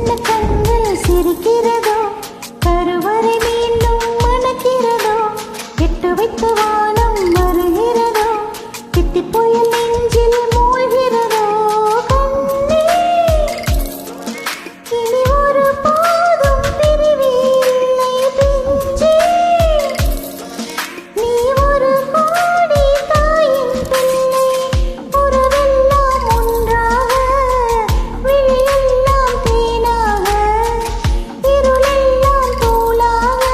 சின்ன கண்கள் சிரிக்கிறதோ, கருவறை மீண்டும் மணக்கிறதோ, எட்டு வைத்து வானம் வருகிறதோ, திட்டி புயல் நெஞ்சில் மூழ்கிறதோ. கண்ணே, இனி ஒரு போதும் பிரிவே இல்லை பிஞ்சே. நீ ஒரு கோடி தாயின் பிள்ளை, உறவெல்லாம் ஒன்றாக, விழியெல்லாம் தேனாக, இருளெல்லாம் தூளாக,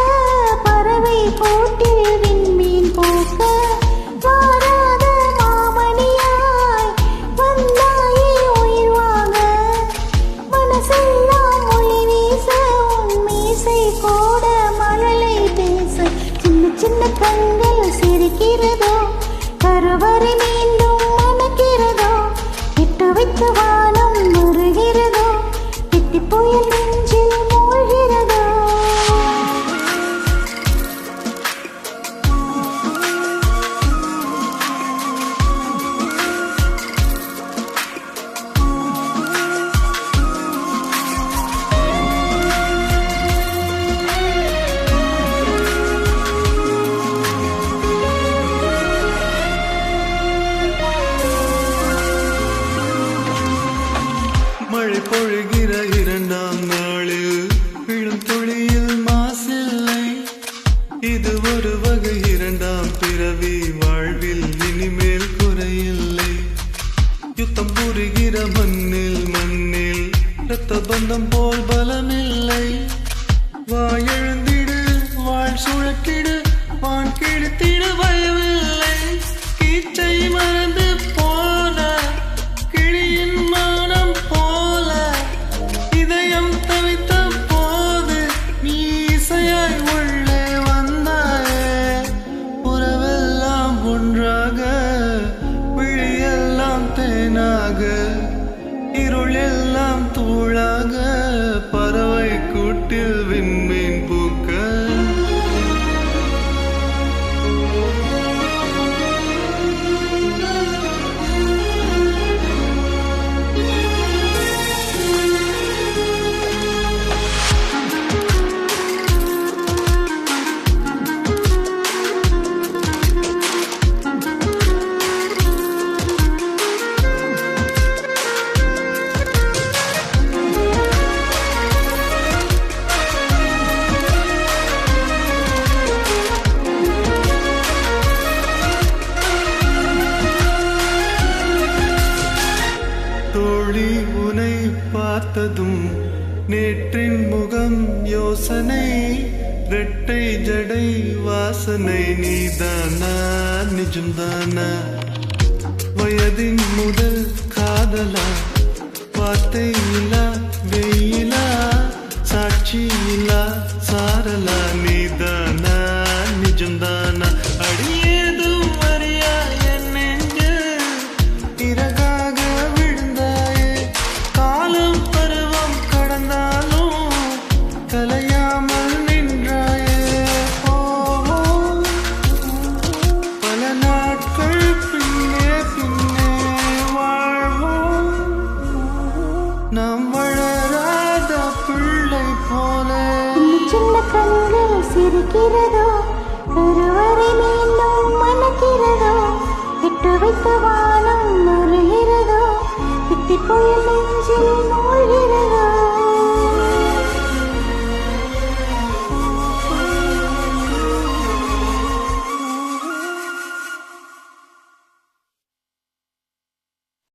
பறவை கூட்டில் விண்மீன் போக்க, வாராத மாமணியாய் வந்தாயே உயிர் வாங்க. மனசெல்லாம் ஒளி வீச, உன் மீசை கூட மழலை பேச, சின்ன சின்ன கண்கள் சிரிக்கிறதோ, கருவறை மீண்டும் மணக்கிறதோ, இட்டு வைத்து வானம் முறுகிறதோ, திட்டி புயல் நெஞ்சில் மூழ்கிறதோ. மழை பொழிகிற இரண்டாம் நாளில் விழும் துளியில் மாசில்லை. இது ஒரு வகை இரண்டாம் பிறவி, வாழ்வில் இனிமேல் குறையில்லை. யுத்தம் புரிகிற மண்ணில் இரத்த பந்தம் போல் பலமில்லை. வாயெழுந்திடு, வாழ் சுழக்கிடு, வான் கிழித்திடு, பயமில்லை. கீச்சை மறந்து போன கிளியின் மௌனம் போல, இதயம் தவித்த போது நீ இசையாய் உள்ளே வந்தாயே. உறவெல்லாம் ஒன்றாக, விழியெல்லாம் தேனாக, இருள் எல்லாம் தூளாக, பறவை கூட்டில் விண்மீன் பூக்க. தோழி உனை பார்த்ததும் நேற்றின் முகம் யோசனை, இரட்டை ஜடை வாசனை, நீதானா நிஜம்தானா? வயதின் முதல் காதலா, வார்த்தை இல்லா வெயிலா, சாட்சி இல்லா சாரலா, நீதானா நிஜம்தானா? அடியேதும் அறியா என் நெஞ்சு இறகாக விழுந்தாயே. காலம் பருவம் கடந்தாலும் கலையாமல் நின்றாயே. பல நாட்கள் பின்னே பின்னே வாழ்வோம், நாம் வளராத பிள்ளை போல. சின்ன கண்கள் சிரிக்கிறதோ, கருவறை மீண்டும் மணக்கிறதோ, இட்டு வைத்து